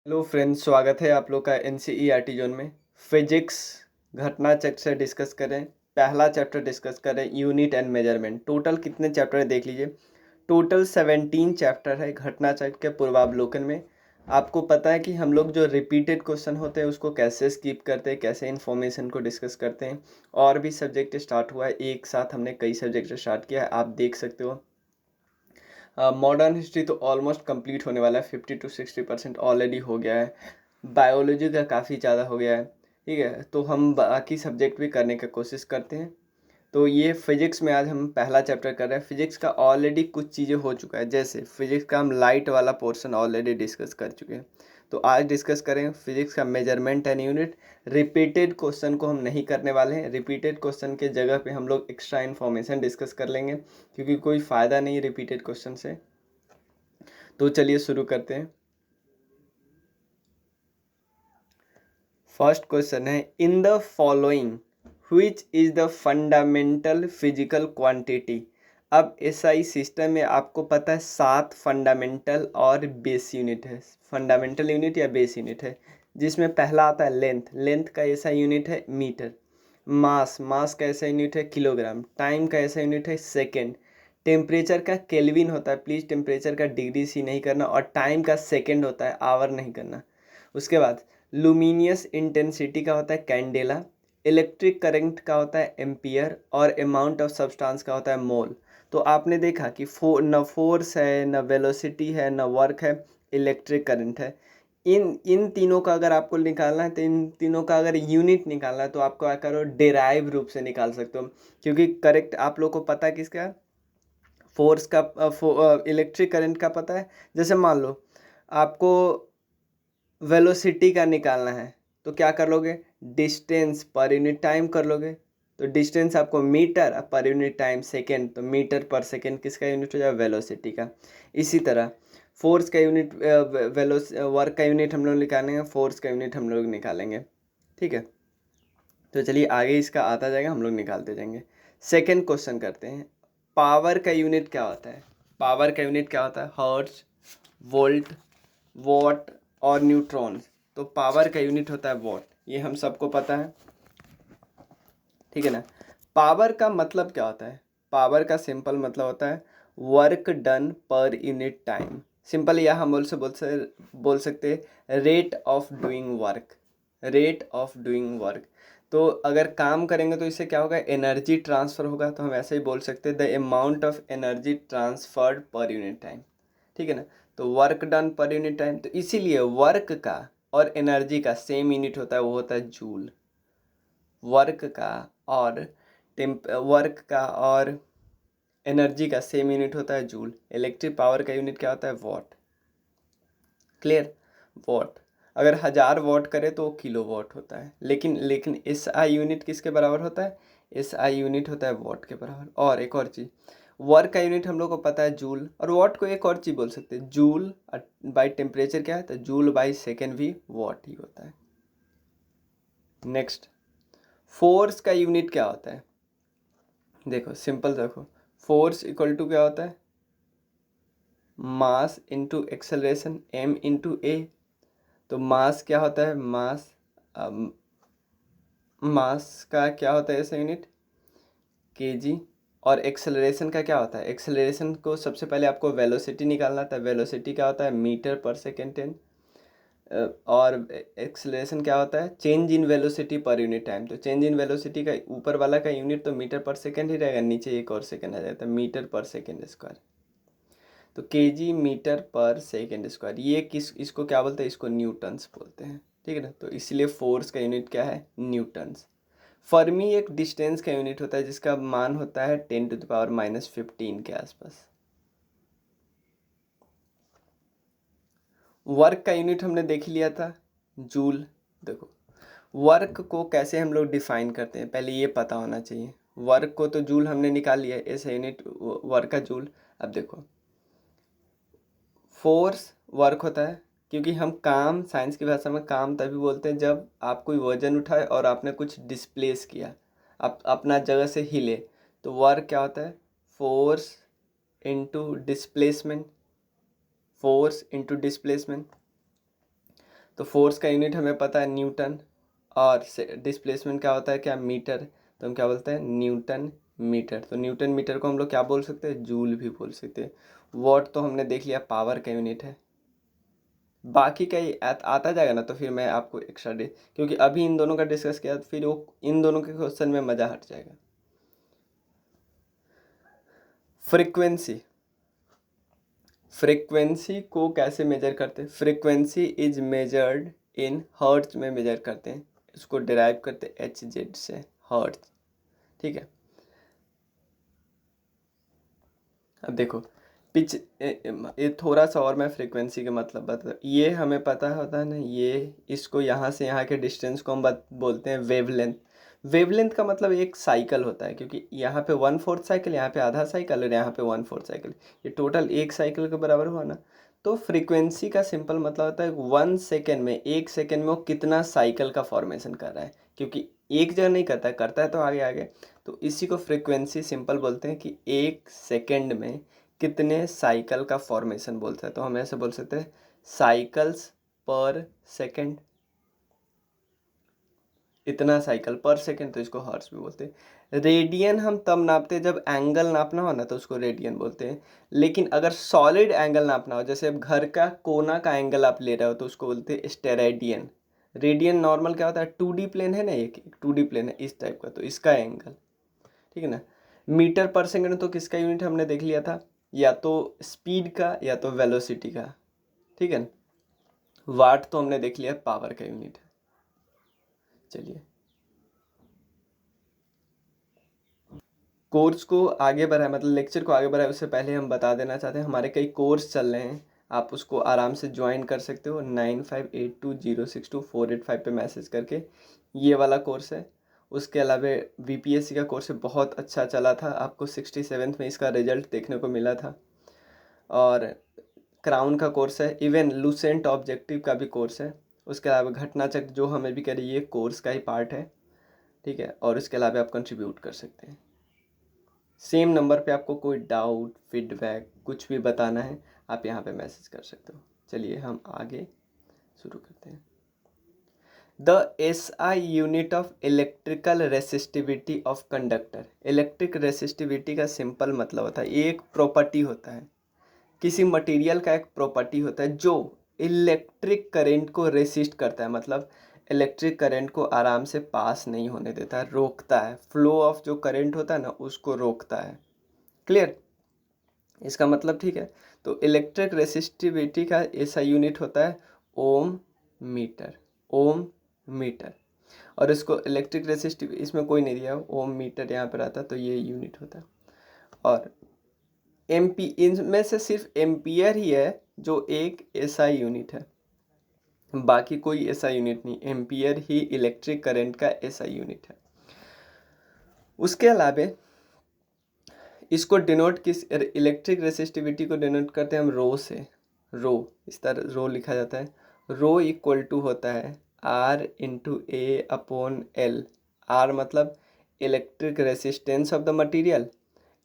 Hello friends, स्वागत है आप लोग का एनसीईआरटी जोन में। फिजिक्स घटना चक्र से डिस्कस करें। पहला चैप्टर डिस्कस करें, यूनिट एंड मेजरमेंट। टोटल कितने चैप्टर है देख लीजिए। टोटल 17 चैप्टर है घटना चक्र के पूर्वावलोकन में। आपको पता है कि हम लोग जो रिपीटेड क्वेश्चन होते हैं उसको कैसे स्किप करते हैं, कैसे इन्फॉर्मेशन को डिस्कस करते हैं। और भी सब्जेक्ट स्टार्ट हुआ है, एक साथ हमने कई सब्जेक्ट स्टार्ट किया है, आप देख सकते हो। मॉडर्न हिस्ट्री तो ऑलमोस्ट कंप्लीट होने वाला है, 50 to 60% ऑलरेडी हो गया है। बायोलॉजी का काफ़ी ज़्यादा हो गया है। ठीक है, तो हम बाकी सब्जेक्ट भी करने की कोशिश करते हैं। तो ये फिजिक्स में आज हम पहला चैप्टर कर रहे हैं। फिजिक्स का ऑलरेडी कुछ चीज़ें हो चुका है, जैसे फिजिक्स का हम लाइट वाला पोर्शन ऑलरेडी डिस्कस कर चुके हैं। तो आज डिस्कस करें फिजिक्स का measurement and unit. Repeated question को हम नहीं करने वाले हैं। रिपीटेड क्वेश्चन के जगह पे हम लोग एक्स्ट्रा इन्फॉर्मेशन डिस्कस कर लेंगे, क्योंकि कोई फ़ायदा नहीं रिपीटेड क्वेश्चन से। तो चलिए शुरू करते हैं। फर्स्ट क्वेश्चन है, in the following which is the fundamental physical quantity. अब एसआई सिस्टम में आपको पता है 7 फंडामेंटल और बेस यूनिट है। फंडामेंटल यूनिट या बेस यूनिट है, जिसमें पहला आता है लेंथ। लेंथ का ऐसा यूनिट है मीटर। मास का ऐसा यूनिट है किलोग्राम। टाइम का ऐसा यूनिट है सेकेंड। टेम्परेचर का केल्विन होता है, प्लीज़ टेम्परेचर का डिग्री सी नहीं करना। और टाइम का सेकेंड होता है, आवर नहीं करना। उसके बाद लुमिनियस इंटेंसिटी का होता है कैंडेला। इलेक्ट्रिक करंट का होता है एम्पियर। और अमाउंट ऑफ सब्सटेंस का होता है मोल। तो आपने देखा कि न फोर्स है, न वेलोसिटी है, न वर्क है, इलेक्ट्रिक करंट है। इन तीनों का अगर आपको निकालना है, तो इन तीनों का अगर यूनिट निकालना है तो आपको क्या करो, डेराइव रूप से निकाल सकते हो। क्योंकि करेक्ट आप लोग को पता है किसका, फोर्स का, इलेक्ट्रिक करंट का पता है। जैसे मान लो आपको वेलोसिटी का निकालना है, तो क्या कर लोगे, डिस्टेंस पर यूनिट टाइम कर लोगे। तो डिस्टेंस आपको मीटर, पर यूनिट टाइम सेकेंड, तो मीटर पर सेकेंड किसका यूनिट हो जाए, वेलोसिटी का। इसी तरह फोर्स का यूनिट, वर्क का यूनिट हम लोग निकालेंगे, फोर्स का यूनिट हम लोग निकालेंगे। ठीक है, तो चलिए आगे इसका आता जाएगा, हम लोग निकालते जाएंगे। सेकेंड क्वेश्चन करते हैं। पावर का यूनिट क्या होता है। पावर का यूनिट क्या होता है, हर्ट्ज, वोल्ट, वॉट और न्यूट्रॉन। तो पावर का यूनिट होता है वॉट, ये हम सबको पता है। ठीक है ना। पावर का मतलब क्या होता है, पावर का सिंपल मतलब होता है वर्क डन पर यूनिट टाइम। सिंपल यह हम बोल सकते rate of doing work. Rate of doing work. तो अगर काम करेंगे तो इससे क्या होगा, एनर्जी ट्रांसफ़र होगा। तो हम ऐसे ही बोल सकते हैं the amount of energy transferred पर यूनिट टाइम। ठीक है ना। तो वर्क डन पर यूनिट टाइम, तो इसीलिए वर्क का और एनर्जी का सेम यूनिट होता है, वो होता है जूल। वर्क का और वर्क का और एनर्जी का सेम यूनिट होता है जूल। इलेक्ट्रिक पावर का यूनिट क्या होता है, वॉट। क्लियर। वॉट अगर 1000 वॉट करे तो वो किलो वॉट होता है। लेकिन एस आई यूनिट किसके बराबर होता है, एस आई यूनिट होता है वॉट के बराबर। और एक और चीज़, वर्क का यूनिट हम लोग को पता है जूल, और वॉट को एक और चीज़ बोल सकते हैं, जूल बाई टेम्परेचर क्या है, तो जूल बाई सेकेंड भी वॉट ही होता है। नेक्स्ट, फोर्स का यूनिट क्या होता है। देखो सिंपल देखो, फोर्स इक्वल टू क्या होता है, mass into acceleration, M into A. तो मास क्या होता है, मास का क्या होता है ऐसा यूनिट, केजी। और एक्सेलरेशन का क्या होता है, एक्सेलरेशन को सबसे पहले आपको वेलोसिटी निकालना था। वेलोसिटी क्या होता है, मीटर पर सेकेंड 10। और एक्सेलरेशन क्या होता है, चेंज इन वेलोसिटी पर यूनिट टाइम। तो चेंज इन वेलोसिटी का ऊपर वाला का यूनिट तो मीटर पर सेकेंड ही रहेगा, नीचे एक और सेकेंड आ जाता है, मीटर पर सेकेंड स्क्वायर। तो KG metre per second square, ये इसको क्या बोलते हैं, इसको न्यूटन्स बोलते हैं। ठीक है ना। तो इसलिए फोर्स का यूनिट क्या है, न्यूटन्स। फर्मी एक डिस्टेंस का यूनिट होता है जिसका मान होता है 10⁻⁻15 के आसपास। वर्क का यूनिट हमने देख लिया था, जूल। देखो वर्क को कैसे हम लोग डिफाइन करते हैं, पहले ये पता होना चाहिए। वर्क को तो जूल हमने निकाल लिया है, ऐसा यूनिट वर्क का जूल। अब देखो फोर्स वर्क होता है, क्योंकि हम काम, साइंस की भाषा में काम तभी बोलते हैं जब आप कोई वजन उठाए और आपने कुछ डिस्प्लेस किया, आप अपना जगह से हिले। तो वर्क क्या होता है, force into displacement. Force into displacement. तो फोर्स का यूनिट हमें पता है न्यूटन, और डिस्प्लेसमेंट क्या होता है, क्या, मीटर, तो हम क्या बोलते हैं, न्यूटन मीटर। तो न्यूटन मीटर को हम लोग क्या बोल सकते हैं, जूल भी बोल सकते हैं। वॉट तो हमने देख लिया पावर का यूनिट है। बाकी का ये आता जाएगा ना, तो फिर मैं आपको एक्स्ट्रा क्योंकि अभी इन दोनों का डिस्कस किया तो फिर वो इन दोनों के क्वेश्चन में मज़ा हट जाएगा। फ्रीक्वेंसी, फ्रीक्वेंसी को कैसे मेजर करते हैं, frequency is measured in hertz में मेजर करते हैं, इसको डिराइव करते हैं HZ से, हर्ट्ज, ठीक है। अब देखो पिच, ये थोड़ा सा और मैं फ्रीक्वेंसी का मतलब बता, ये हमें पता होता है ना, ये इसको यहाँ से यहाँ के डिस्टेंस को हम बोलते हैं वेवलेंथ। वेवलेंथ का मतलब एक साइकिल होता है, क्योंकि यहाँ पे 1/4 साइकिल, यहाँ पे आधा साइकिल, और यहाँ पे 1/4 साइकिल, ये टोटल एक साइकिल के बराबर हुआ ना। तो फ्रीक्वेंसी का सिंपल मतलब होता है 1 सेकेंड में, 1 सेकेंड में वो कितना साइकिल का फॉर्मेशन कर रहा है, क्योंकि एक जगह नहीं करता है, करता है तो आगे आगे। तो इसी को फ्रीक्वेंसी सिंपल बोलते हैं कि 1 सेकेंड में कितने साइकिल का फॉर्मेशन बोलते हैं। तो हम ऐसे बोल सकते हैं साइकिल्स पर सेकेंड, इतना साइकिल पर सेकेंड, तो इसको हर्ट्ज भी बोलते हैं। रेडियन हम तब नापते हैं जब एंगल नापना हो ना, तो उसको रेडियन बोलते हैं। लेकिन अगर सॉलिड एंगल नापना हो, जैसे अब घर का कोना का एंगल आप ले रहे हो, तो उसको बोलते हैं स्टेरेडियन। रेडियन नॉर्मल क्या होता है, 2D प्लेन है ना, एक 2D प्लेन है इस टाइप का, तो इसका एंगल, ठीक है ना। मीटर पर सेकेंड तो किसका यूनिट हमने देख लिया था, या तो स्पीड का या तो वेलोसिटी का, ठीक है ना। वाट तो हमने देख लिया पावर का यूनिट है। चलिए कोर्स को आगे बढ़ाए, मतलब लेक्चर को आगे बढ़ाए उससे पहले हम बता देना चाहते हैं हमारे कई कोर्स चल रहे हैं, आप उसको आराम से ज्वाइन कर सकते हो। 9582062485 पे मैसेज करके, ये वाला कोर्स है। उसके अलावा VPSC का कोर्स है, बहुत अच्छा चला था, आपको 67th में इसका रिजल्ट देखने को मिला था। और क्राउन का कोर्स है, इवन लूसेंट ऑब्जेक्टिव का भी कोर्स है। उसके अलावा घटना चक्र जो हमें भी करी, ये कोर्स का ही पार्ट है, ठीक है। और इसके अलावा आप कंट्रीब्यूट कर सकते हैं। सेम नंबर पे आपको कोई डाउट, फीडबैक कुछ भी बताना है, आप यहाँ पे मैसेज कर सकते हो। चलिए हम आगे शुरू करते हैं। The SI unit of electrical resistivity of conductor. Electric resistivity का सिंपल मतलब होता है, ये एक प्रॉपर्टी होता है, किसी मटेरियल का एक प्रॉपर्टी होता है जो इलेक्ट्रिक करंट को रेसिस्ट करता है, मतलब इलेक्ट्रिक करंट को आराम से पास नहीं होने देता है, रोकता है, फ्लो ऑफ जो करंट होता है ना उसको रोकता है। क्लियर, इसका मतलब ठीक है। तो इलेक्ट्रिक रेसिस्टिविटी का ऐसा यूनिट होता है ओम मीटर, ओम मीटर। और इसको इलेक्ट्रिक रेसिस्टिव इसमें कोई नहीं दिया, ओम मीटर यहाँ पर आता, तो ये यूनिट होता है। और एम्पी, इनमें से सिर्फ एम्पियर ही है जो एक ऐसा यूनिट है, बाकी कोई ऐसा यूनिट नहीं, एम्पियर ही इलेक्ट्रिक करंट का ऐसा यूनिट है। उसके अलावा इसको डिनोट किस, इलेक्ट्रिक रेसिस्टिविटी को डिनोट करते हैं हम रो से, रो, इस तरह रो लिखा जाता है। रो इक्वल टू होता है R/A/L। R मतलब electric resistance of the material,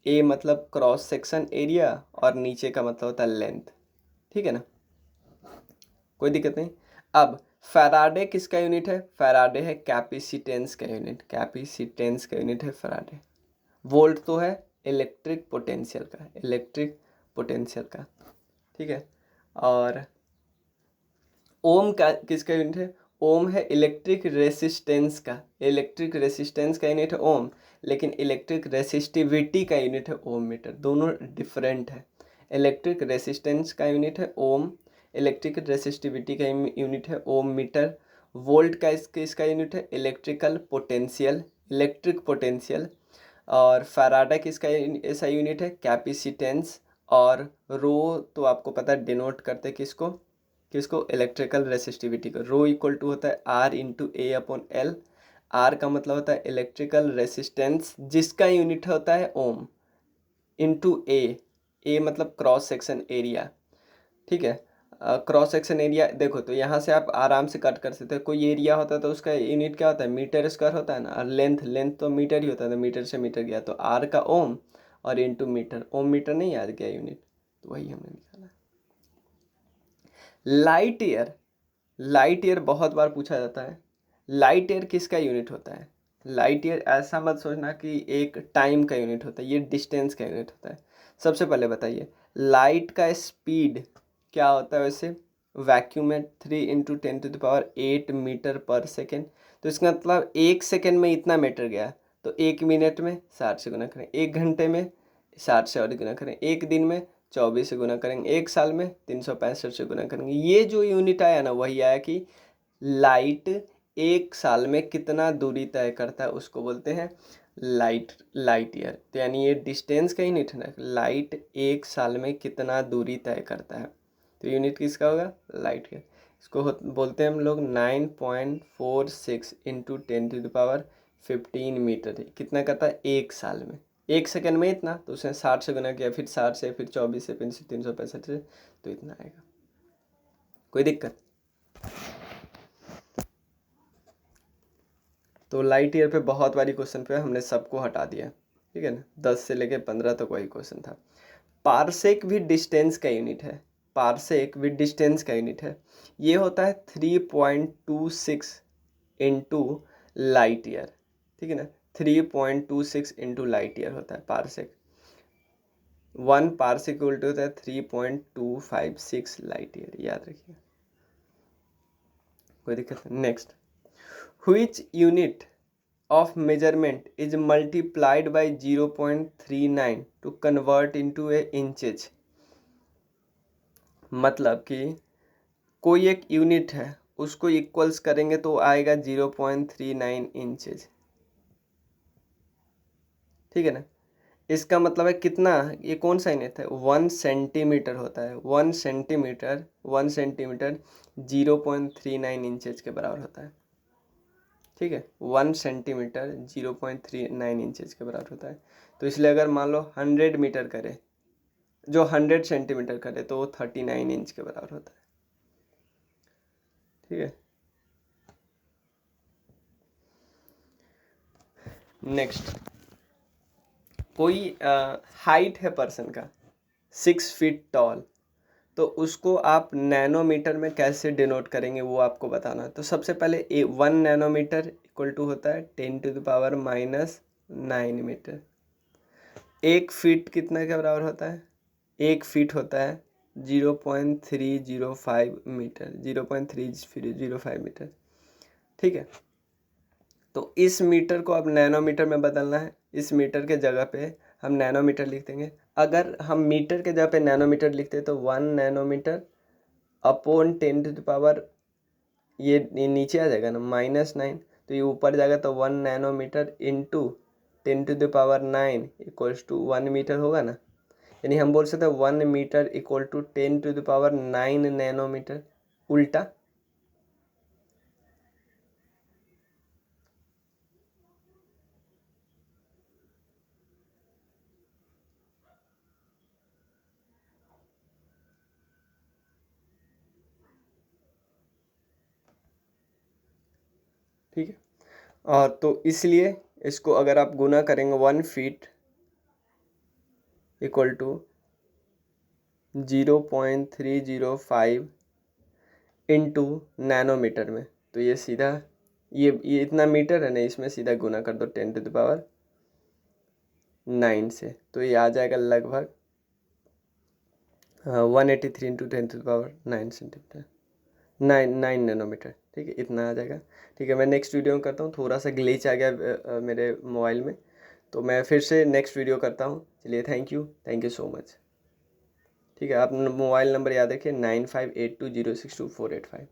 A मतलब क्रॉस सेक्शन एरिया, और नीचे का मतलब होता है लेंथ, ठीक है ना, कोई दिक्कत नहीं। अब फैराडे किसका यूनिट है, फैराडे है कैपेसिटेंस का यूनिट, कैपेसिटेंस का यूनिट है फैराडे। वोल्ट तो है इलेक्ट्रिक पोटेंशियल का, इलेक्ट्रिक पोटेंशियल का, ठीक है। और ओम का किसका यूनिट है, ओम है इलेक्ट्रिक रेसिस्टेंस का, इलेक्ट्रिक रेसिस्टेंस का यूनिट है ओम, लेकिन इलेक्ट्रिक रेसिस्टिविटी का यूनिट है ओम मीटर, दोनों डिफरेंट है। इलेक्ट्रिक रेसिस्टेंस का यूनिट है ओम, इलेक्ट्रिक रेसिस्टिविटी का यूनिट है ओम मीटर। वोल्ट का इसका यूनिट है इलेक्ट्रिकल पोटेंशियल, इलेक्ट्रिक पोटेंशियल। और फैराडे किसका ऐसा यूनिट है कैपेसिटेंस। और रो तो आपको पता है डिनोट करते किसको, किसको, इलेक्ट्रिकल रेसिस्टिविटी को। रो इक्वल टू होता है R/A/L। आर का मतलब होता है इलेक्ट्रिकल रेसिस्टेंस जिसका यूनिट होता है ओम, इंटू ए मतलब क्रॉस सेक्शन एरिया, ठीक है। क्रॉस सेक्शन एरिया देखो तो यहाँ से आप आराम से कट कर सकते हो, कोई एरिया होता है तो उसका यूनिट क्या होता है, मीटर स्क्वायर होता है ना, और लेंथ, लेंथ तो मीटर ही होता है, तो मीटर से मीटर गया तो आर का ओम, और इंटू मीटर, ओम मीटर नहीं याद गया यूनिट, तो वही हमने निकाला। लाइट ईयर, लाइट ईयर बहुत बार पूछा जाता है। लाइट ईयर किसका यूनिट होता है? लाइट ईयर ऐसा मत सोचना कि एक टाइम का यूनिट होता है, ये डिस्टेंस का यूनिट होता है। सबसे पहले बताइए लाइट का स्पीड क्या होता है वैसे? वैक्यूम में 3 × 10⁸ मीटर पर सेकेंड। तो इसका मतलब 1 सेकेंड में इतना मीटर गया, तो 1 मिनट में 60 से गुना करें, 1 घंटे में 60 से और गुना करें, 1 दिन में 24 से गुना करेंगे, 1 साल में 365 से गुना करेंगे। ये जो यूनिट आया ना वही आया कि लाइट 1 साल में कितना दूरी तय करता है, उसको बोलते हैं लाइट ईयर। तो यानी ये डिस्टेंस का यूनिट है ना, लाइट 1 साल में कितना दूरी तय करता है, तो यूनिट किसका होगा? Light year. इसको बोलते हैं हम लोग 9.46 × 10⁻15 मीटर। कितना करता है? 1 साल में। 1 सेकेंड में इतना, तो उसने 60 से गुना किया, फिर 60 से, फिर 24 से, फिर 365 से, तो इतना आएगा। कोई दिक्कत? तो लाइट ईयर पे बहुत बारी क्वेश्चन पे हमने सबको हटा दिया, ठीक है ना। 10 से लेके 15 तक वही क्वेश्चन था। पारसेक भी डिस्टेंस का यूनिट है। पारसेक भी डिस्टेंस का यूनिट है। ये होता है 3.26 इंटू लाइट ईयर, ठीक है ना। 3.26 इंटू लाइट ईयर होता है पारसेक। 1 पारसेक उल्ट होता है 3.256 लाइट ईयर, याद रखिए। कोई दिक्कत नहीं। Next, which unit of measurement is multiplied by 0.39 to convert into a inches। मतलब कि कोई एक यूनिट है, उसको इक्वल्स करेंगे तो आएगा 0.39 इंचेज, ठीक है ना। इसका मतलब है कितना, ये कौन सा यूनिट है? 1 सेंटीमीटर होता है। 1 सेंटीमीटर 0.39 इंचेज के बराबर होता है, ठीक है। 1 सेंटीमीटर 0.39 इंचेस के बराबर होता है। तो इसलिए अगर मान लो 100 मीटर करे, जो 100 सेंटीमीटर करे, तो वो 39 इंच के बराबर होता है, ठीक है। नेक्स्ट, कोई हाइट है पर्सन का 6 फीट टॉल, तो उसको आप नैनोमीटर में कैसे डिनोट करेंगे वो आपको बताना है। तो सबसे पहले 1 नैनोमीटर इक्वल टू होता है 10⁻⁹ मीटर। 1 फीट कितना के बराबर होता है? 1 फीट होता है 0.305 मीटर, 0.305 मीटर, ठीक है। तो इस मीटर को अब नैनोमीटर में बदलना है। इस मीटर के जगह पे हम नैनोमीटर लिख देंगे। अगर हम मीटर के जगह पे नैनोमीटर लिखते तो 1 नैनोमीटर अपॉन 10⁻, ये नीचे आ जाएगा ना -9, तो ये ऊपर जाएगा, तो 1 nanometre into 10⁻9 equals to 1 metre होगा ना। यानी हम बोल सकते हैं 1 मीटर इक्वल टू 10⁻9 नैनोमीटर। उल्टा, ठीक है। और तो इसलिए इसको अगर आप गुना करेंगे 1 feet equal to 0.305 into nanometre में, तो ये सीधा ये इतना मीटर है ना, इसमें सीधा गुना कर दो 10⁻9 से, तो ये आ जाएगा लगभग 183 इंटू 10⁻9 सेंटीमीटर, 9 नैनोमीटर, ठीक है। इतना आ जाएगा, ठीक है। मैं नेक्स्ट वीडियो में करता हूँ, थोड़ा सा ग्लिच आ गया मेरे मोबाइल में, तो मैं फिर से नेक्स्ट वीडियो करता हूँ। चलिए, थैंक यू सो मच, ठीक है। आप मोबाइल नंबर याद रखिए 9582062485।